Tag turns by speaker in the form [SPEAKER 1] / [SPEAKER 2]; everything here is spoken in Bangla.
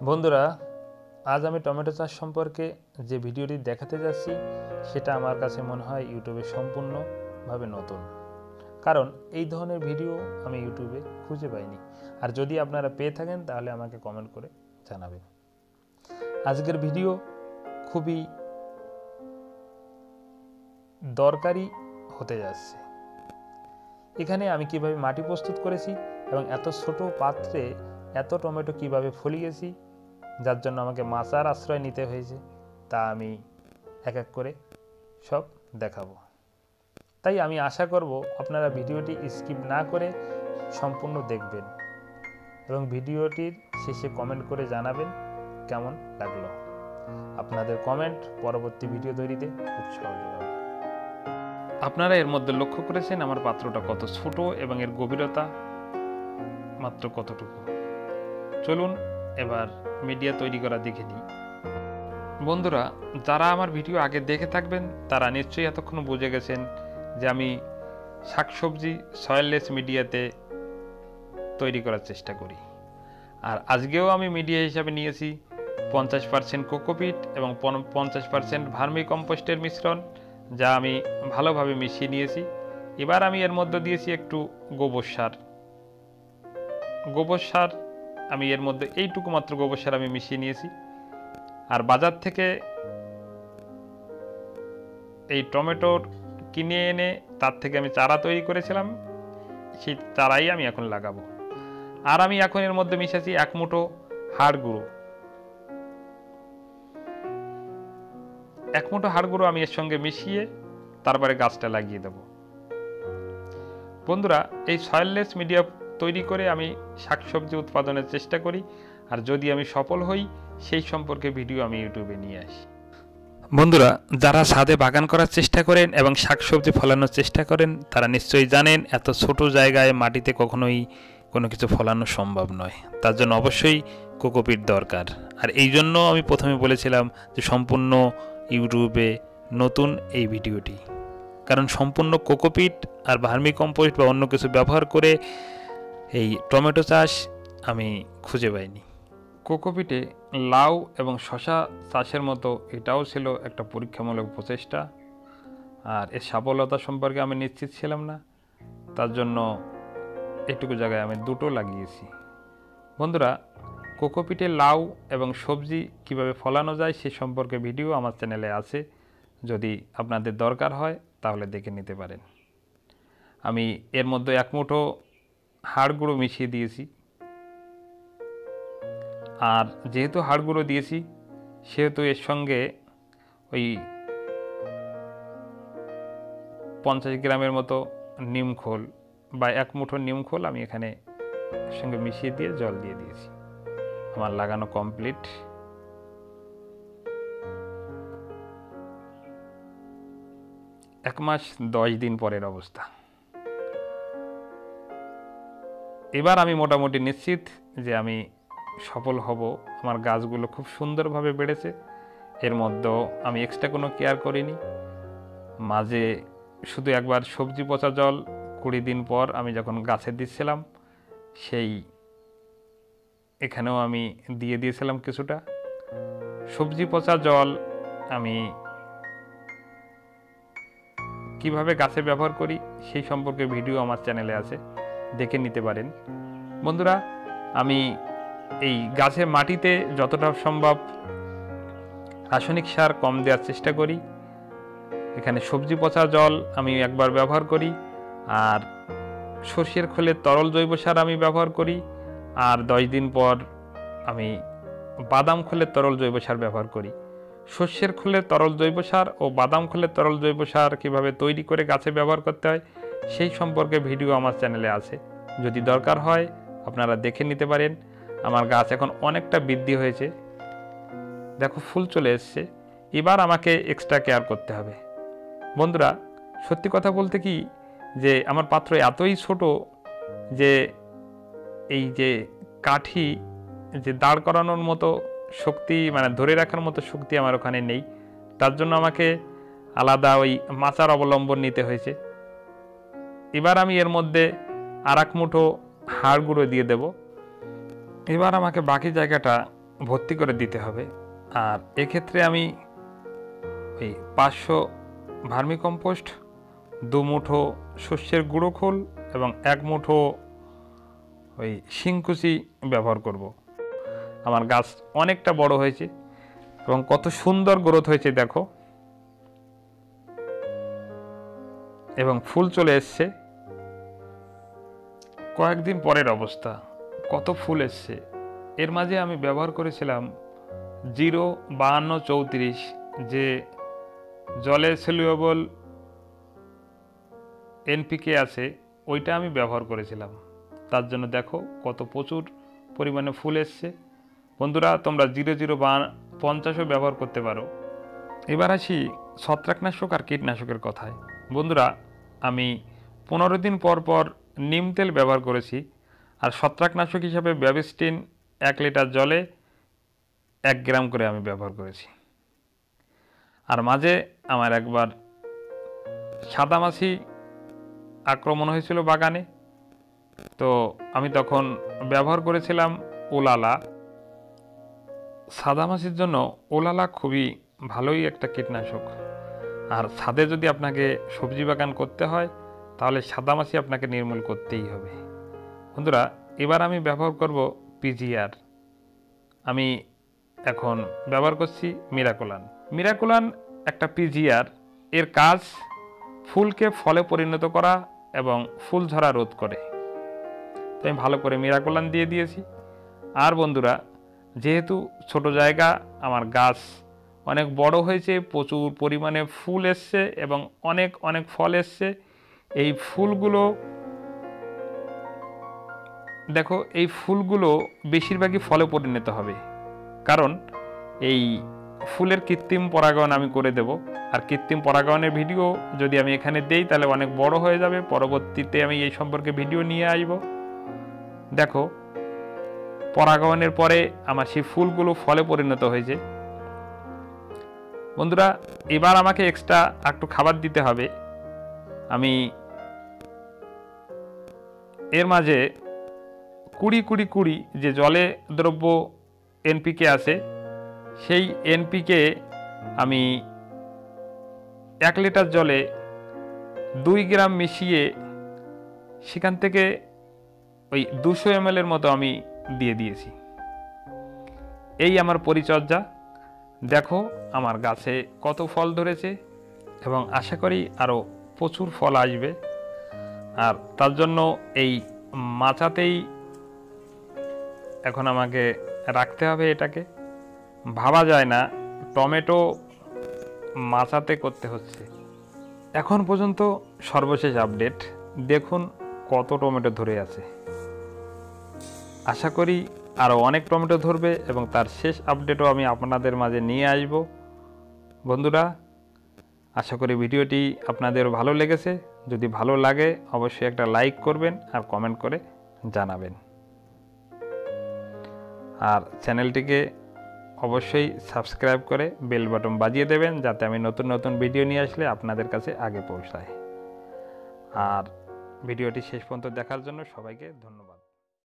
[SPEAKER 1] বন্ধুরা, আজ আমি টমেটো চাষ সম্পর্কে যে ভিডিওটি দেখাতে যাচ্ছি সেটা আমার কাছে মনে হয় ইউটিউবে সম্পূর্ণভাবে নতুন, কারণ এই ধরনের ভিডিও আমি ইউটিউবে খুঁজে পাইনি। আর যদি আপনারা পেয়ে থাকেন তাহলে আমাকে কমেন্ট করে জানাবেন। আজকের ভিডিও খুবই দরকারি হতে যাচ্ছে। এখানে আমি কিভাবে মাটি প্রস্তুত করেছি এবং এত ছোট পাত্রে এত টমেটো কিভাবে ফলিয়েছি, যার জন্য আমাকে মাচার আশ্রয় নিতে হয়েছে, তা আমি এক এক করে সব দেখাবো। তাই আমি আশা করব আপনারা ভিডিওটি স্কিপ না করে সম্পূর্ণ দেখবেন এবং ভিডিওটির শেষে কমেন্ট করে জানাবেন কেমন লাগলো। আপনাদের কমেন্ট পরবর্তী ভিডিও তৈরিতে উৎসাহ যোগাবে। আপনারা এর মধ্যে লক্ষ্য করেছেন আমার পাত্রটা কত ছোট এবং এর গভীরতা মাত্র কতটুকু। চলুন এবার মিডিয়া তৈরি করা দেখে নিই। বন্ধুরা, যারা আমার ভিডিও আগে দেখে থাকবেন তারা নিশ্চয়ই এতক্ষণ বুঝে গেছেন যে আমি শাকসবজি সয়েললেস মিডিয়াতে তৈরি করার চেষ্টা করি। আর আজকেও আমি মিডিয়া হিসাবে নিয়েছি 50% কোকোপিট এবং 50% ভার্মি কম্পোস্টের মিশ্রণ, যা আমি ভালোভাবে মিশিয়ে নিয়েছি। এবার আমি এর মধ্যে দিয়েছি একটু গোবর সার। আমি এর মধ্যে এইটুকু মাত্র গোবর সার আমি মিশিয়ে নিয়েছি। আর বাজার থেকে এই টমেটোর কিনে এনে তার থেকে আমি চারা তৈরি করেছিলাম, সেই চারাই আমি এখন লাগাবো। আর আমি এখন এর মধ্যে মিশাচ্ছি 1 মুঠো হাড় গুঁড়ো। 1 মুঠো হাড় গুঁড়ো আমি এর সঙ্গে মিশিয়ে তারপরে গাছটা লাগিয়ে দেব। বন্ধুরা, এই সয়েললেস মিডিয়া তৈরি করে আমি শাকসবজি উৎপাদনের চেষ্টা করি, আর যদি আমি সফল হই সেই সম্পর্কে ভিডিও আমি ইউটিউবে নিয়ে আসি। বন্ধুরা, যারা ছাদে বাগান করার চেষ্টা করেন এবং শাকসবজি ফলানোর চেষ্টা করেন তারা নিশ্চয়ই জানেন এত ছোট জায়গায় মাটিতে কখনোই কোনো কিছু ফলানো সম্ভব নয়। তার জন্য অবশ্যই কোকোপিট দরকার। আর এই জন্য আমি প্রথমে বলেছিলাম যে সম্পূর্ণ ইউটিউবে নতুন এই ভিডিওটি, কারণ সম্পূর্ণ কোকোপিট আর ভার্মি কম্পোস্ট বা অন্য কিছু ব্যবহার করে এই টমেটো চাষ আমি খুঁজে পাইনি। কোকোপিটে লাউ এবং শশা চাষের মতো এটাও ছিল একটা পরীক্ষামূলক প্রচেষ্টা, আর এর সফলতা সম্পর্কে আমি নিশ্চিত ছিলাম না। তার জন্য এইটুকু জায়গায় আমি দুটো লাগিয়েছি। বন্ধুরা, কোকোপিটে লাউ এবং সবজি কিভাবে ফলানো যায় সে সম্পর্কে ভিডিও আমার চ্যানেলে আছে, যদি আপনাদের দরকার হয় তাহলে দেখে নিতে পারেন। আমি এর মধ্যে 1 মুঠো হাড় গুঁড়ো মিশিয়ে দিয়েছি। আর যেহেতু হাড় গুঁড়ো দিয়েছি সেহেতু এর সঙ্গে ওই 50 গ্রামের মতো নিমখোল বা 1 মুঠো নিমখোল আমি এখানে সঙ্গে মিশিয়ে দিয়ে জল দিয়ে দিয়েছি। আমার লাগানো কমপ্লিট। এক মাস 10 দিন পরের অবস্থা। এবার আমি মোটামুটি নিশ্চিত যে আমি সফল হব। আমার গাছগুলো খুব সুন্দরভাবে বেড়েছে। এর মধ্যেও আমি এক্সট্রা কোনো কেয়ার করিনি। মাঝে শুধু একবার সবজি পচা জল 20 দিন পর আমি যখন গাছে দিচ্ছিলাম, সেই এখানেও আমি দিয়ে দিয়েছিলাম কিছুটা সবজি পচা জল। আমি কিভাবে গাছে ব্যবহার করি সেই সম্পর্কে ভিডিও আমার চ্যানেলে আছে, দেখে নিতে পারেন। বন্ধুরা, আমি এই গাছের মাটিতে যতটা সম্ভব রাসায়নিক সার কম দেওয়ার চেষ্টা করি। এখানে সবজি পচা জল আমি একবার ব্যবহার করি, আর সর্ষের খোলের তরল জৈব সার আমি ব্যবহার করি, আর 10 দিন পর আমি বাদাম খোলের তরল জৈব সার ব্যবহার করি। সর্ষের খোলের তরল জৈব সার ও বাদাম খোলের তরল জৈব সার কীভাবে তৈরি করে গাছে ব্যবহার করতে হয় সেই সম্পর্কে ভিডিও আমার চ্যানেলে আছে, যদি দরকার হয় আপনারা দেখে নিতে পারেন। আমার গাছ এখন অনেকটা বৃদ্ধি হয়েছে, দেখো ফুল চলে এসছে। এবার আমাকে এক্সট্রা কেয়ার করতে হবে। বন্ধুরা, সত্যি কথা বলতে কি যে আমার পাত্র এতই ছোট যে এই যে কাঠি যে দাঁড় করানোর মতো শক্তি, মানে ধরে রাখার মতো শক্তি আমার ওখানে নেই। তার জন্য আমাকে আলাদা ওই মাচার অবলম্বন নিতে হয়েছে। এবার আমি এর মধ্যে আর 1 মুঠো হাড় গুঁড়ো দিয়ে দেব। এবার আমাকে বাকি জায়গাটা ভর্তি করে দিতে হবে। আর এক্ষেত্রে আমি এই 500 ভার্মি কম্পোস্ট, 2 মুঠো শস্যের গুঁড়ো খোল এবং 1 মুঠো ওই শিংকুচি ব্যবহার করব। আমার গাছ অনেকটা বড় হয়েছে এবং কত সুন্দর গ্রোথ হয়েছে দেখো, এবং ফুল চলে এসছে। কয়েকদিন পরের অবস্থা, কত ফুল এসছে। এর মাঝে আমি ব্যবহার করেছিলাম 0-52-34, যে জলে সলিউবল NPK আছে, ওইটা আমি ব্যবহার করেছিলাম। তার জন্য দেখো কত প্রচুর পরিমাণে ফুল এসছে। বন্ধুরা, তোমরা 0-0-50ও ব্যবহার করতে পারো। এবার আসি ছত্রাকনাশক আর কীটনাশকের কথায়। বন্ধুরা, আমি 15 দিন পর পর নিম তেল ব্যবহার করেছি। আর ছত্রাকনাশক হিসাবে ব্যাবিস্টিন 1 লিটার জলে 1 গ্রাম করে আমি ব্যবহার করেছি। আর মাঝে আমার একবার সাদামাছি আক্রমণ হয়েছিল বাগানে, তো আমি তখন ব্যবহার করেছিলাম ওলালা। সাদামাছির জন্য ওলালা খুবই ভালোই একটা কীটনাশক। আর ছাদে যদি আপনাকে সবজি বাগান করতে হয় তাহলে সাদামাছি আপনাকে নির্মূল করতেই হবে। বন্ধুরা, এবার আমি ব্যবহার করব পিজিআর। আমি এখন ব্যবহার করছি মিরাকুলান একটা পিজিআর। এর কাজ ফুলকে ফলে পরিণত করা এবং ফুল ঝরা রোধ করে। তো আমি ভালো করে মিরাকুলান দিয়ে দিয়েছি। আর বন্ধুরা, যেহেতু ছোট জায়গা, আমার গাছ অনেক বড় হয়েছে, প্রচুর পরিমাণে ফুল এসছে এবং অনেক অনেক ফল এসছে। এই ফুলগুলো দেখো, এই ফুলগুলো বেশিরভাগই ফলে পরিণত হবে, কারণ এই ফুলের কৃত্রিম পরাগায়ন আমি করে দেব। আর কৃত্রিম পরাগায়নের ভিডিও যদি আমি এখানে দেই তাহলে অনেক বড় হয়ে যাবে। পরবর্তীতে আমি এই সম্পর্কে ভিডিও নিয়ে আসব। দেখো, পরাগায়নের পরে আমার সেই ফুলগুলো ফলে পরিণত হয়েছে। বন্ধুরা, এবার আমাকে এক্সট্রা একটু খাবার দিতে হবে। আমি এর মাঝে 20-20-20 যে জলে দ্রব্য NPK আছে, সেই NPK আমি 1 লিটার জলে 2 গ্রাম মিশিয়ে সেখান থেকে ওই 200 ml এর মতো আমি দিয়ে দিয়েছি। এই আমার পরিচর্যা। দেখো আমার গাছে কত ফল ধরেছে এবং আশা করি আরও প্রচুর ফল আসবে। আর তার জন্য এই মাচাতেই এখন আমাকে রাখতে হবে। এটাকে ভাবা যায় না টমেটো মাচাতে করতে হচ্ছে। এখন পর্যন্ত সর্বশেষ আপডেট দেখুন কত টমেটো ধরে আছে। আশা করি আরও অনেক টমেটো ধরবে এবং তার শেষ আপডেটও আমি আপনাদের মাঝে নিয়ে আসব। বন্ধুরা, আশা করি ভিডিওটি আপনাদের ভালো লেগেছে। যদি ভালো লাগে অবশ্যই একটা লাইক করবেন আর কমেন্ট করে জানাবেন। আর চ্যানেলটিকে অবশ্যই সাবস্ক্রাইব করে বেল বাটন বাজিয়ে দেবেন, যাতে আমি নতুন নতুন ভিডিও নিয়ে আসলে আপনাদের কাছে আগে পৌঁছায়। আর ভিডিওটি শেষ পর্যন্ত দেখার জন্য সবাইকে ধন্যবাদ।